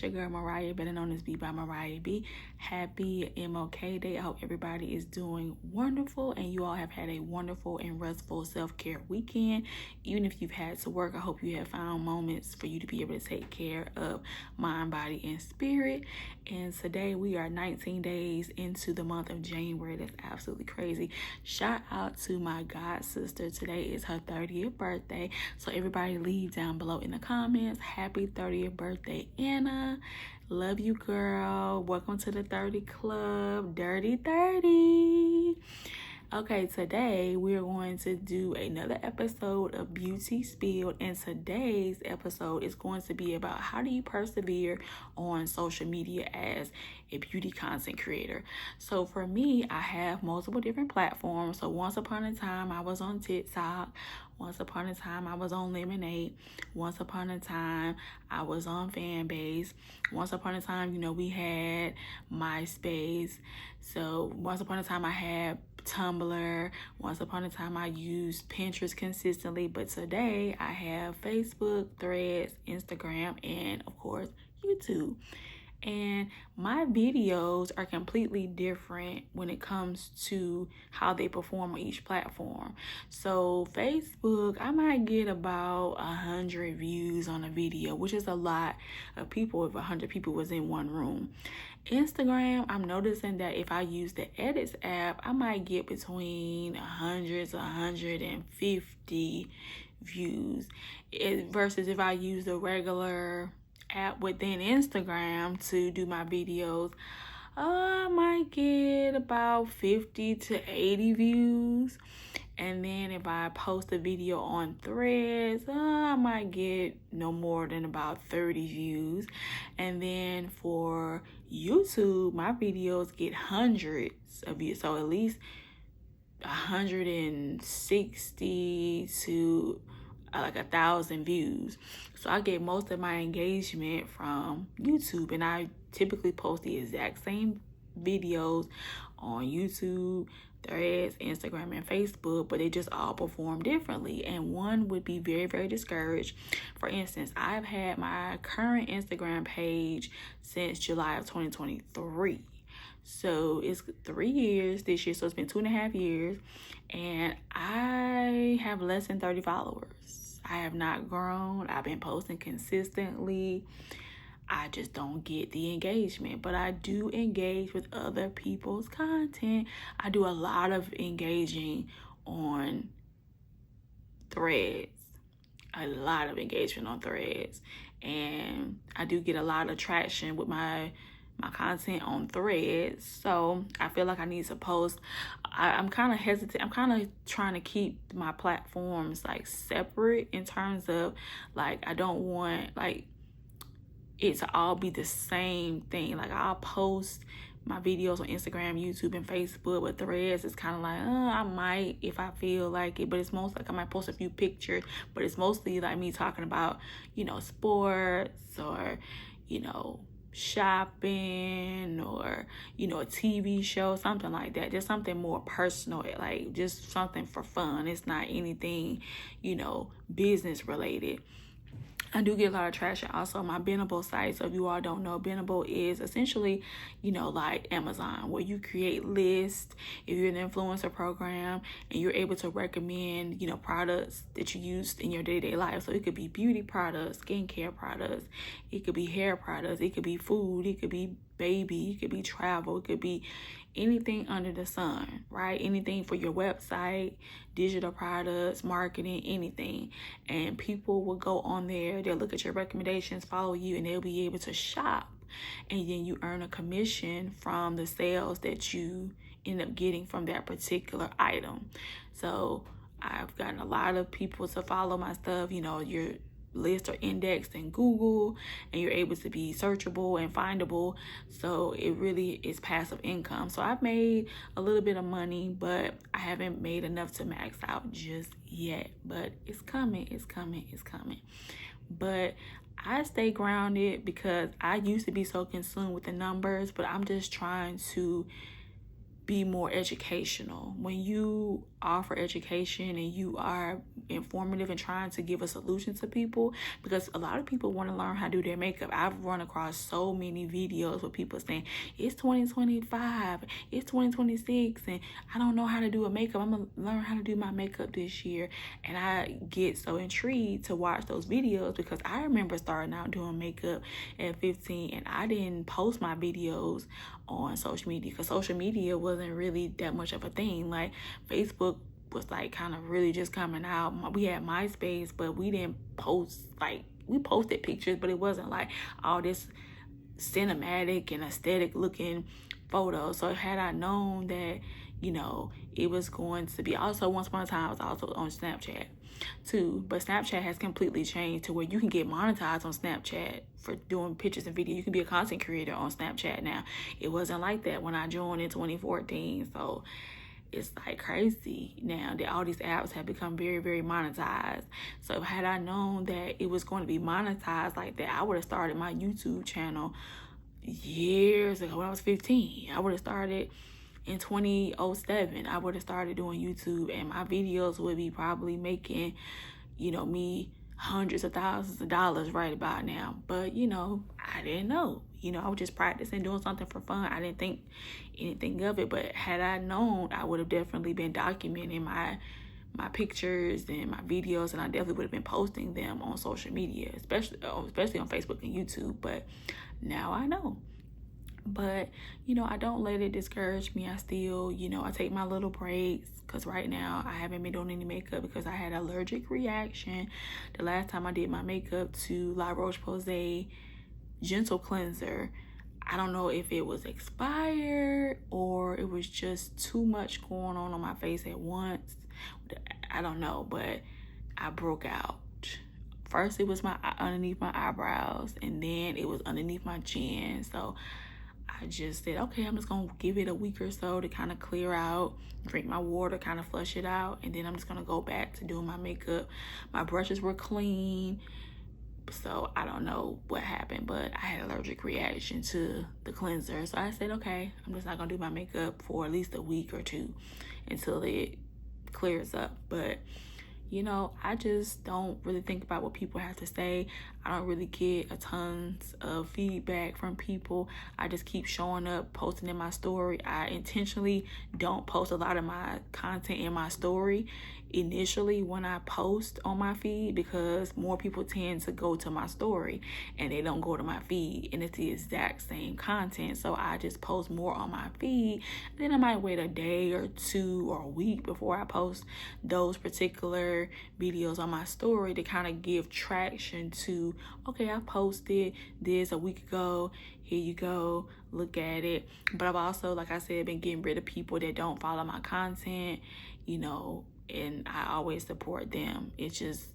your girl Mariah, better known as BeatByMariahB. Happy MLK Day. I hope everybody is doing wonderful and you all have had a wonderful and restful self-care weekend. Even if you've had to work, I hope you have found moments for you to be able to take care of mind, body, and spirit. And today we are 19 days into the month of January. That's absolutely crazy. Shout out to my god sister. Today is her 30th birthday. So everybody leave down below in the comments. Happy 30th birthday, Anna. Love you, girl. Welcome to the 30 Club. Dirty 30. Okay, today we're going to do another episode of Beauty Spilled, and today's episode is going to be about how do you persevere on social media as a beauty content creator. So for me, I have multiple different platforms. So once upon a time, I was on TikTok. Once upon a time, I was on Lemonade. Once upon a time, I was on Fanbase. Once upon a time, we had MySpace. So once upon a time, I had Tumblr. Once upon a time, I used Pinterest consistently. But today, I have Facebook, Threads, Instagram, and of course, YouTube. And my videos are completely different when it comes to how they perform on each platform. So Facebook, I might get about 100 views on a video, which is a lot of people if 100 people was in one room. Instagram, I'm noticing that if I use the Edits app, I might get between 100 to 150 views versus if I use the regular app within Instagram to do my videos, I might get about 50 to 80 views. And then if I post a video on Threads, I might get no more than about 30 views. And then for YouTube, my videos get hundreds of views, so at least 160 to like 1,000 views. So I get most of my engagement from YouTube, and I typically post the exact same videos on YouTube, Threads, Instagram, and Facebook, but they just all perform differently, and one would be very, very discouraged. For instance, I've had my current Instagram page since July of 2023. So it's 3 years this year, so it's been 2.5 years, and I have less than 30 followers. I have not grown. I've been posting consistently. I just don't get the engagement, but I do engage with other people's content. I do a lot of engaging on Threads, a lot of engagement on Threads, and I do get a lot of traction with my content on Threads. So I feel like I need to post. I'm kind of hesitant. I'm kind of trying to keep my platforms like separate in terms of like, I don't want like it to all be the same thing. Like I'll post my videos on Instagram, YouTube, and Facebook, but Threads is kind of like, I might if I feel like it, but it's mostly like I might post a few pictures, but it's mostly like me talking about, sports or, shopping or a TV show, something like that. Just something more personal, like just something for fun. It's not anything business related. I do get a lot of traction also on my Bendable site. So if you all don't know, Bendable is essentially, like Amazon, where you create lists. If you're an influencer program and you're able to recommend, products that you use in your day-to-day life. So it could be beauty products, skincare products, it could be hair products, it could be food, it could be baby, it could be travel, it could be anything under the sun, right? Anything for your website, digital products, marketing, anything. And people will go on there, they'll look at your recommendations, follow you, and they'll be able to shop. And then you earn a commission from the sales that you end up getting from that particular item. So I've gotten a lot of people to follow my stuff. Your lists are indexed in Google, and you're able to be searchable and findable. So it really is passive income. So I've made a little bit of money, but I haven't made enough to max out just yet. But it's coming, it's coming, it's coming. But I stay grounded because I used to be so consumed with the numbers, but I'm just trying to be more educational. When you offer education and you are informative and trying to give a solution to people, because a lot of people want to learn how to do their makeup. I've run across so many videos with people saying it's 2025, it's 2026, and I don't know how to do a makeup. I'm gonna learn how to do my makeup this year. And I get so intrigued to watch those videos, because I remember starting out doing makeup at 15 and I didn't post my videos on social media, because social media wasn't really that much of a thing. Like Facebook was like kind of really just coming out. We had MySpace, but we didn't post, like we posted pictures, but it wasn't like all this cinematic and aesthetic looking photos. So had I known that, you know, it was going to be, also once upon a time I was also on Snapchat too, but Snapchat has completely changed to where you can get monetized on Snapchat for doing pictures and video. You can be a content creator on Snapchat now. It wasn't like that when I joined in 2014. So it's like crazy now that all these apps have become very, very monetized. So had I known that it was going to be monetized like that, I would have started my YouTube channel years ago when I was 15. I would have started in 2007. I would have started doing YouTube, and my videos would be probably making, you know, me hundreds of thousands of dollars right about now. But, you know, I didn't know. You know, I was just practicing, doing something for fun. I didn't think anything of it. But had I known, I would have definitely been documenting my pictures and my videos, and I definitely would have been posting them on social media, especially on Facebook and YouTube. But now I know. But, you know, I don't let it discourage me. I still, you know, I take my little breaks, because right now I haven't been doing any makeup because I had an allergic reaction the last time I did my makeup to La Roche-Posay Gentle Cleanser. I don't know if it was expired or it was just too much going on my face at once. I don't know, but I broke out. First it was underneath my eyebrows, and then it was underneath my chin. So I just said, okay, I'm just gonna give it a week or so to kind of clear out, drink my water, kind of flush it out, and then I'm just gonna go back to doing my makeup. My brushes were clean, so I don't know what happened, but I had an allergic reaction to the cleanser. So I said, okay, I'm just not gonna do my makeup for at least a week or two until it clears up. But you know, I just don't really think about what people have to say. I don't really get a tons of feedback from people. I just keep showing up, posting in my story. I intentionally don't post a lot of my content in my story initially when I post on my feed, because more people tend to go to my story and they don't go to my feed, and it's the exact same content. So I just post more on my feed, then I might wait a day or two or a week before I post those particular videos on my story to kind of give traction to, okay, I posted this a week ago, here you go, look at it. But I've also, like I said, been getting rid of people that don't follow my content, you know, and I always support them. It's just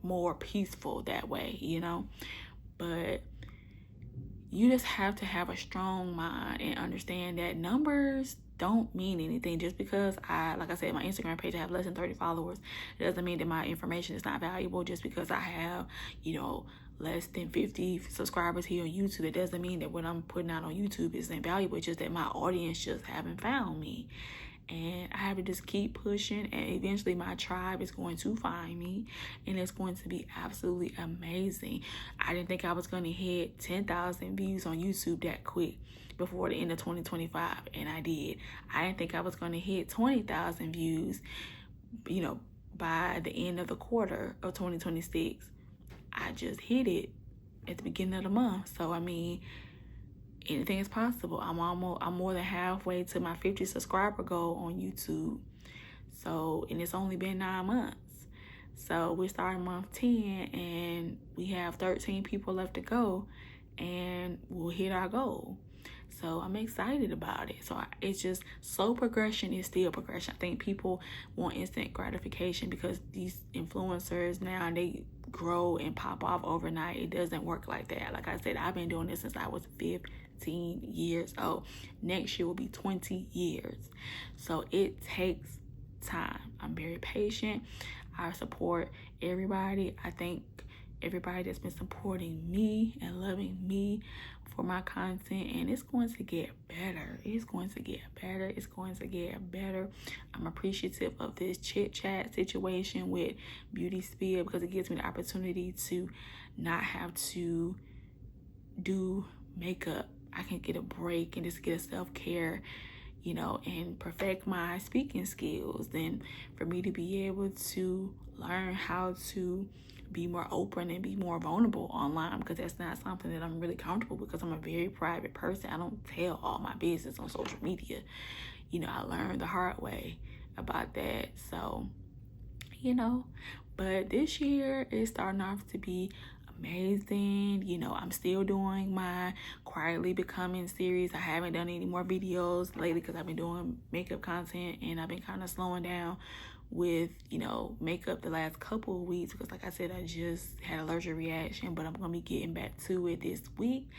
more peaceful that way, you know. But you just have to have a strong mind and understand that numbers don't mean anything. Just because like I said, my Instagram page, I have less than 30 followers, it doesn't mean that my information is not valuable. Just because I have, you know, less than 50 subscribers here on YouTube, it doesn't mean that what I'm putting out on YouTube isn't valuable. It's just that my audience just haven't found me. And I have to just keep pushing, and eventually my tribe is going to find me, and it's going to be absolutely amazing. I didn't think I was going to hit 10,000 views on YouTube that quick before the end of 2025, and I did. I didn't think I was going to hit 20,000 views, you know, by the end of the quarter of 2026. I just hit it at the beginning of the month. So I mean, anything is possible. I'm more than halfway to my 50 subscriber goal on YouTube. So, and it's only been 9 months. So we're starting month 10 and we have 13 people left to go, and we'll hit our goal. So I'm excited about it. So it's just, slow progression is still progression. I think people want instant gratification because these influencers now, they grow and pop off overnight. It doesn't work like that. Like I said, I've been doing this since I was 15 years old. Next year will be 20 years. So it takes time. I'm very patient. I support everybody. I thank everybody that's been supporting me and loving me for my content, and it's going to get better. It's going to get better. It's going to get better. I'm appreciative of this chit chat situation with Beauty Spill because it gives me the opportunity to not have to do makeup. I can get a break and just get a self-care, you know, and perfect my speaking skills. And for me to be able to learn how to be more open and be more vulnerable online, because that's not something that I'm really comfortable with, because I'm a very private person. I don't tell all my business on social media. You know, I learned the hard way about that. So, you know, but this year is starting off to be amazing. You know, I'm still doing my Quietly Becoming series. I haven't done any more videos lately because I've been doing makeup content, and I've been kind of slowing down with, you know, makeup the last couple of weeks because, like I said, I just had an allergic reaction, but I'm gonna be getting back to it this week.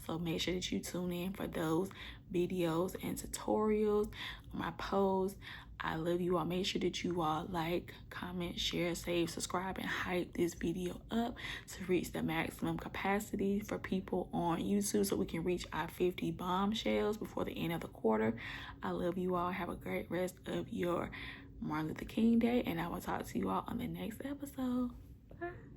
So make sure that you tune in for those videos and tutorials, my posts. I love you all. Make sure that you all like, comment, share, save, subscribe, and hype this video up to reach the maximum capacity for people on YouTube so we can reach our 50 bombshells before the end of the quarter. I love you all. Have a great rest of your Martin Luther King Day, and I will talk to you all on the next episode. Bye.